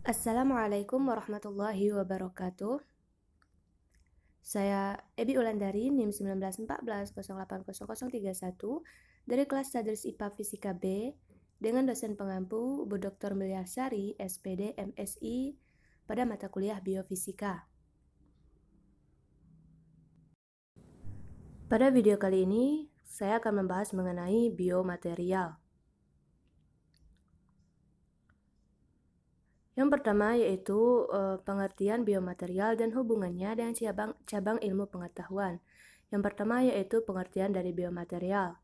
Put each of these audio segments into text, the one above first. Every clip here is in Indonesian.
Assalamualaikum warahmatullahi wabarakatuh. Saya Ebi Ulandari, NIM 1914080031 dari kelas Tadris IPA Fisika B dengan dosen pengampu Bu Dr. Miliarsari, SPD, MSI pada mata kuliah Biofisika. Pada video kali ini, saya akan membahas mengenai biomaterial. Yang pertama yaitu pengertian biomaterial dan hubungannya dengan cabang ilmu pengetahuan. Yang pertama yaitu pengertian dari biomaterial.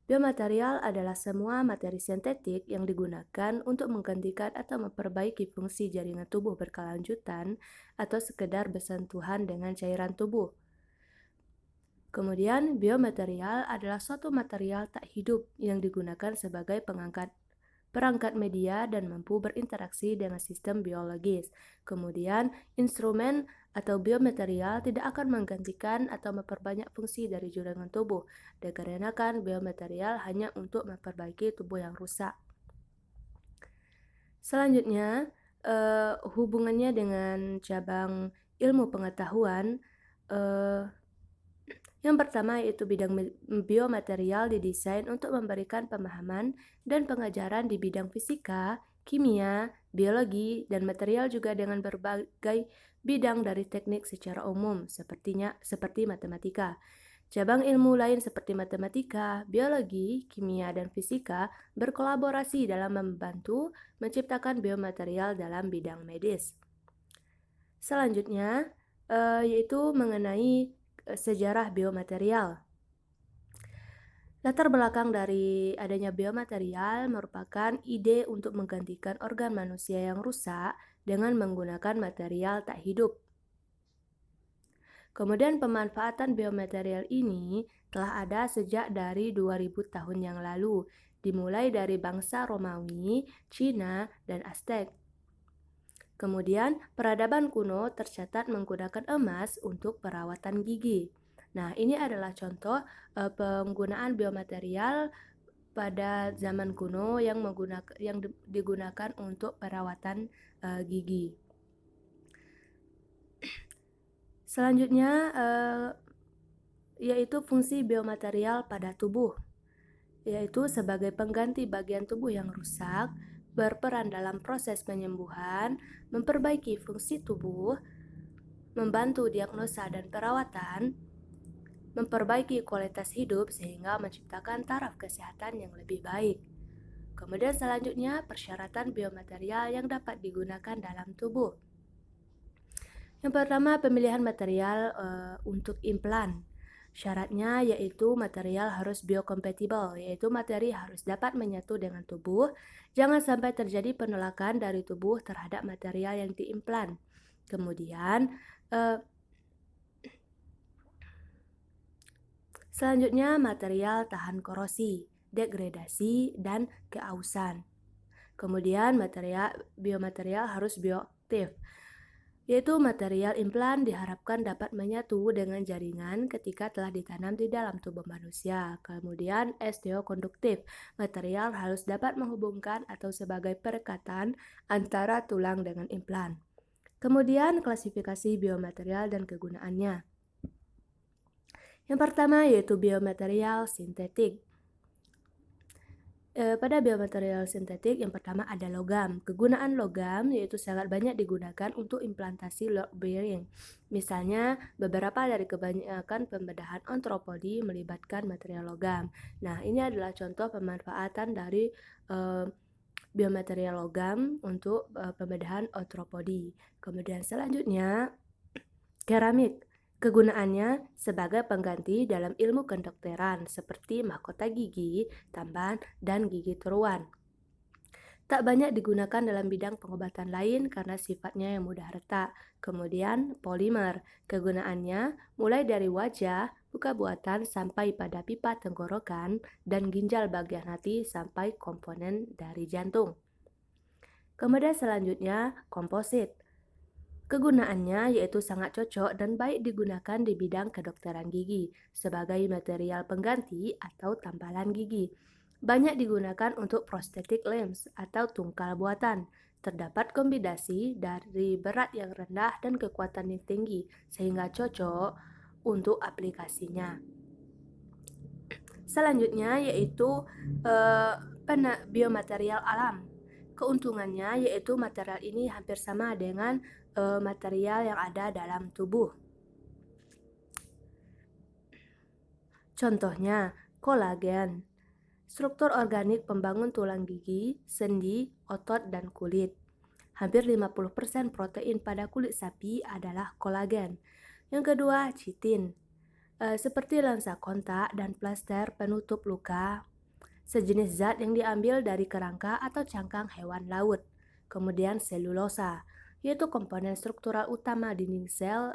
Biomaterial adalah semua materi sintetik yang digunakan untuk menggantikan atau memperbaiki fungsi jaringan tubuh berkelanjutan atau sekedar bersentuhan dengan cairan tubuh. Kemudian, biomaterial adalah suatu material tak hidup yang digunakan sebagai perangkat media dan mampu berinteraksi dengan sistem biologis. Kemudian, instrumen atau biomaterial tidak akan menggantikan atau memperbanyak fungsi dari jaringan tubuh, dikarenakan biomaterial hanya untuk memperbaiki tubuh yang rusak. Selanjutnya, hubungannya dengan cabang ilmu pengetahuan. Yang pertama yaitu bidang biomaterial didesain untuk memberikan pemahaman dan pengajaran di bidang fisika, kimia, biologi, dan material juga dengan berbagai bidang dari teknik secara umum seperti matematika. Cabang ilmu lain seperti matematika, biologi, kimia, dan fisika berkolaborasi dalam membantu menciptakan biomaterial dalam bidang medis. Selanjutnya yaitu mengenai sejarah biomaterial. Latar belakang dari adanya biomaterial merupakan ide untuk menggantikan organ manusia yang rusak dengan menggunakan material tak hidup. Kemudian pemanfaatan biomaterial ini telah ada sejak dari 2000 tahun yang lalu, dimulai dari bangsa Romawi, Cina, dan Aztec. Kemudian, peradaban kuno tercatat menggunakan emas untuk perawatan gigi. Nah, ini adalah contoh penggunaan biomaterial pada zaman kuno yang digunakan untuk perawatan gigi. Selanjutnya yaitu fungsi biomaterial pada tubuh, yaitu sebagai pengganti bagian tubuh yang rusak, berperan dalam proses penyembuhan, memperbaiki fungsi tubuh, membantu diagnosa dan perawatan, memperbaiki kualitas hidup sehingga menciptakan taraf kesehatan yang lebih baik. Kemudian selanjutnya persyaratan biomaterial yang dapat digunakan dalam tubuh. Yang pertama, pemilihan material untuk implan. Syaratnya yaitu material harus biocompatible, yaitu materi harus dapat menyatu dengan tubuh. Jangan sampai terjadi penolakan dari tubuh terhadap material yang diimplan. Kemudian selanjutnya material tahan korosi, degradasi, dan keausan. Kemudian biomaterial harus bioaktif, yaitu material implan diharapkan dapat menyatu dengan jaringan ketika telah ditanam di dalam tubuh manusia. Kemudian osteokonduktif, material harus dapat menghubungkan atau sebagai perekatan antara tulang dengan implan. Kemudian klasifikasi biomaterial dan kegunaannya. Yang pertama yaitu biomaterial sintetik. Pada biomaterial sintetik yang pertama ada logam. Kegunaan logam yaitu sangat banyak digunakan untuk implantasi load bearing. Misalnya beberapa dari kebanyakan pembedahan antropodi melibatkan material logam. Nah, ini adalah contoh pemanfaatan dari biomaterial logam untuk pembedahan antropodi. Kemudian selanjutnya keramik. Kegunaannya sebagai pengganti dalam ilmu kedokteran seperti mahkota gigi, tambahan, dan gigi tiruan. Tak banyak digunakan dalam bidang pengobatan lain karena sifatnya yang mudah retak. Kemudian polimer. Kegunaannya mulai dari wajah, buka buatan sampai pada pipa tenggorokan dan ginjal bagian hati sampai komponen dari jantung. Kemudian selanjutnya komposit. Kegunaannya yaitu sangat cocok dan baik digunakan di bidang kedokteran gigi sebagai material pengganti atau tambalan gigi. Banyak digunakan untuk prosthetic limbs atau tungkal buatan. Terdapat kombinasi dari berat yang rendah dan kekuatan yang tinggi, sehingga cocok untuk aplikasinya. Selanjutnya yaitu biomaterial alam. Keuntungannya yaitu material ini hampir sama dengan material yang ada dalam tubuh. Contohnya, kolagen, struktur organik pembangun tulang gigi, sendi, otot, dan kulit. Hampir 50% protein pada kulit sapi adalah kolagen. Yang kedua, chitin. Seperti lensa kontak dan plester penutup luka, sejenis zat yang diambil dari kerangka atau cangkang hewan laut. Kemudian selulosa, yaitu komponen struktural utama dinding sel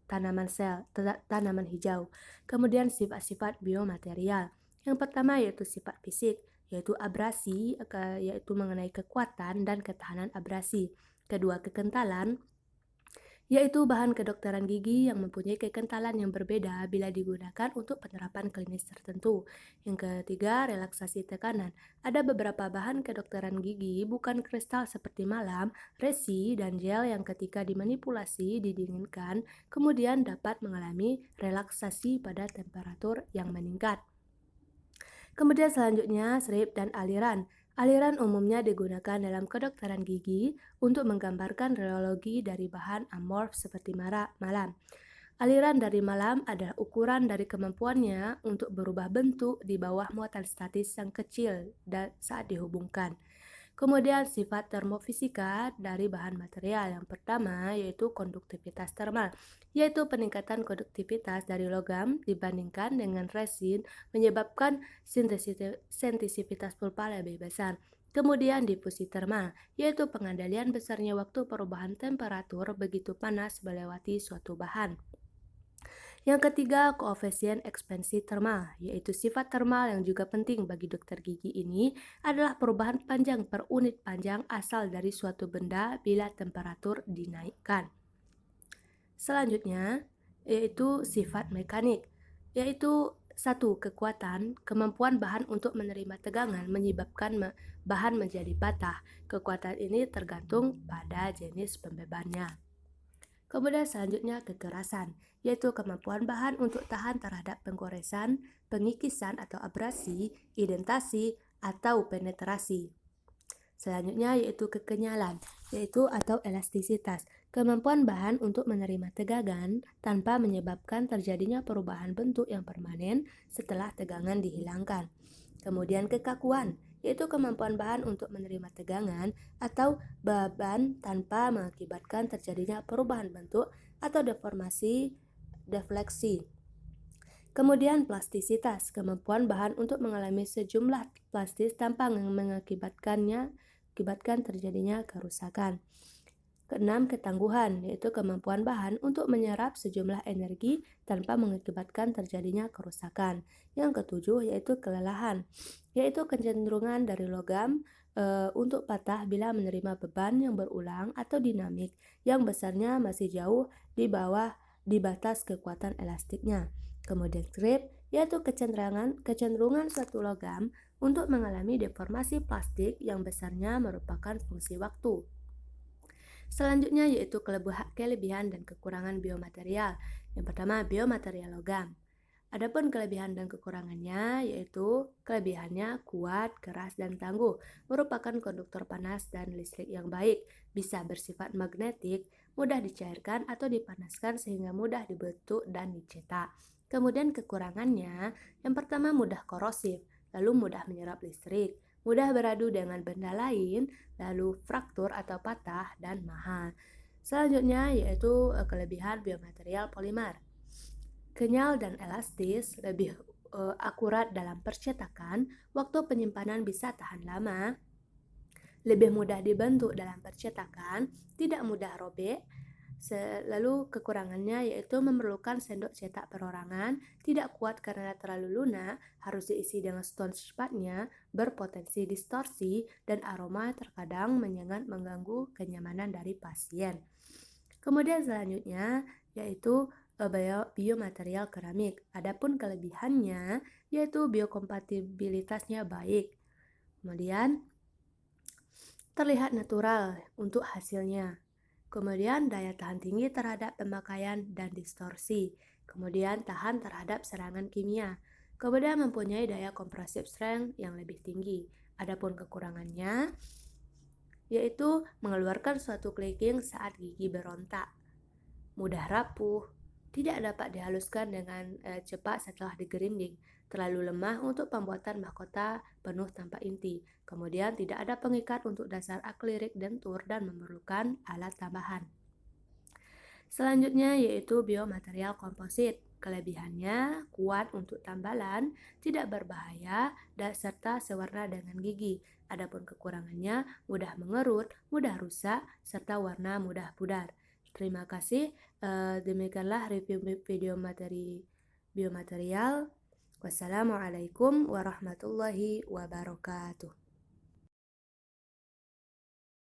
tanaman hijau. Kemudian sifat-sifat biomaterial. Yang pertama yaitu sifat fisik, yaitu abrasi, yaitu mengenai kekuatan dan ketahanan abrasi. Kedua, kekentalan, yaitu bahan kedokteran gigi yang mempunyai kekentalan yang berbeda bila digunakan untuk penerapan klinis tertentu. Yang ketiga, relaksasi tekanan. Ada beberapa bahan kedokteran gigi bukan kristal seperti malam, resi, dan gel yang ketika dimanipulasi didinginkan, kemudian dapat mengalami relaksasi pada temperatur yang meningkat. Kemudian selanjutnya, serif dan aliran. Aliran umumnya digunakan dalam kedokteran gigi untuk menggambarkan rheologi dari bahan amorf seperti malam. Aliran dari malam adalah ukuran dari kemampuannya untuk berubah bentuk di bawah muatan statis yang kecil saat dihubungkan. Kemudian sifat termofisika dari bahan material. Yang pertama yaitu konduktivitas termal, yaitu peningkatan konduktivitas dari logam dibandingkan dengan resin menyebabkan sensitivitas pulpa lebih besar. Kemudian difusi termal, yaitu pengendalian besarnya waktu perubahan temperatur begitu panas melewati suatu bahan. Yang ketiga, koefisien ekspansi termal, yaitu sifat termal yang juga penting bagi dokter gigi ini adalah perubahan panjang per unit panjang asal dari suatu benda bila temperatur dinaikkan. Selanjutnya, yaitu sifat mekanik, yaitu satu, kekuatan, kemampuan bahan untuk menerima tegangan menyebabkan bahan menjadi patah. Kekuatan ini tergantung pada jenis pembebannya. Kemudian selanjutnya kekerasan, yaitu kemampuan bahan untuk tahan terhadap penggoresan, pengikisan atau abrasi, indentasi, atau penetrasi. Selanjutnya yaitu kekenyalan, yaitu atau elastisitas, kemampuan bahan untuk menerima tegangan tanpa menyebabkan terjadinya perubahan bentuk yang permanen setelah tegangan dihilangkan. Kemudian kekakuan, yaitu kemampuan bahan untuk menerima tegangan atau beban tanpa mengakibatkan terjadinya perubahan bentuk atau defleksi. Kemudian plastisitas, kemampuan bahan untuk mengalami sejumlah plastis tanpa mengakibatkan terjadinya kerusakan. Keenam, ketangguhan, yaitu kemampuan bahan untuk menyerap sejumlah energi tanpa mengakibatkan terjadinya kerusakan. Yang ketujuh, yaitu kelelahan, yaitu kecenderungan dari logam untuk patah bila menerima beban yang berulang atau dinamik yang besarnya masih jauh di batas kekuatan elastiknya. Kemudian grip, yaitu kecenderungan suatu logam untuk mengalami deformasi plastik yang besarnya merupakan fungsi waktu. Selanjutnya yaitu kelebihan dan kekurangan biomaterial. Yang pertama, biomaterial logam. Adapun kelebihan dan kekurangannya yaitu kelebihannya kuat, keras, dan tangguh, merupakan konduktor panas dan listrik yang baik, bisa bersifat magnetik, mudah dicairkan atau dipanaskan sehingga mudah dibentuk dan dicetak. Kemudian kekurangannya, yang pertama mudah korosif, lalu mudah menyerap listrik, mudah beradu dengan benda lain, lalu fraktur atau patah, dan mahal. Selanjutnya yaitu kelebihan biomaterial polimer. Kenyal dan elastis, lebih akurat dalam percetakan, waktu penyimpanan bisa tahan lama, lebih mudah dibentuk dalam percetakan, tidak mudah robek. Lalu kekurangannya yaitu memerlukan sendok cetak perorangan, tidak kuat karena terlalu lunak, harus diisi dengan stone cepatnya, berpotensi distorsi, dan aroma terkadang menyengat mengganggu kenyamanan dari pasien. Kemudian selanjutnya yaitu biomaterial keramik. Adapun kelebihannya yaitu biokompatibilitasnya baik. Kemudian terlihat natural untuk hasilnya. Kemudian daya tahan tinggi terhadap pemakaian dan distorsi. Kemudian tahan terhadap serangan kimia. Kemudian mempunyai daya compressive strength yang lebih tinggi. Adapun kekurangannya yaitu mengeluarkan suatu clicking saat gigi berontak, mudah rapuh, tidak dapat dihaluskan dengan cepat setelah digerinding, terlalu lemah untuk pembuatan mahkota penuh tanpa inti, kemudian tidak ada pengikat untuk dasar akrilik dentur dan memerlukan alat tambahan. Selanjutnya yaitu biomaterial komposit. Kelebihannya kuat untuk tambalan, tidak berbahaya, dan serta sewarna dengan gigi. Adapun kekurangannya mudah mengerut, mudah rusak, serta warna mudah pudar. Terima kasih. Demikianlah review video materi biomaterial. Wassalamualaikum warahmatullahi wabarakatuh.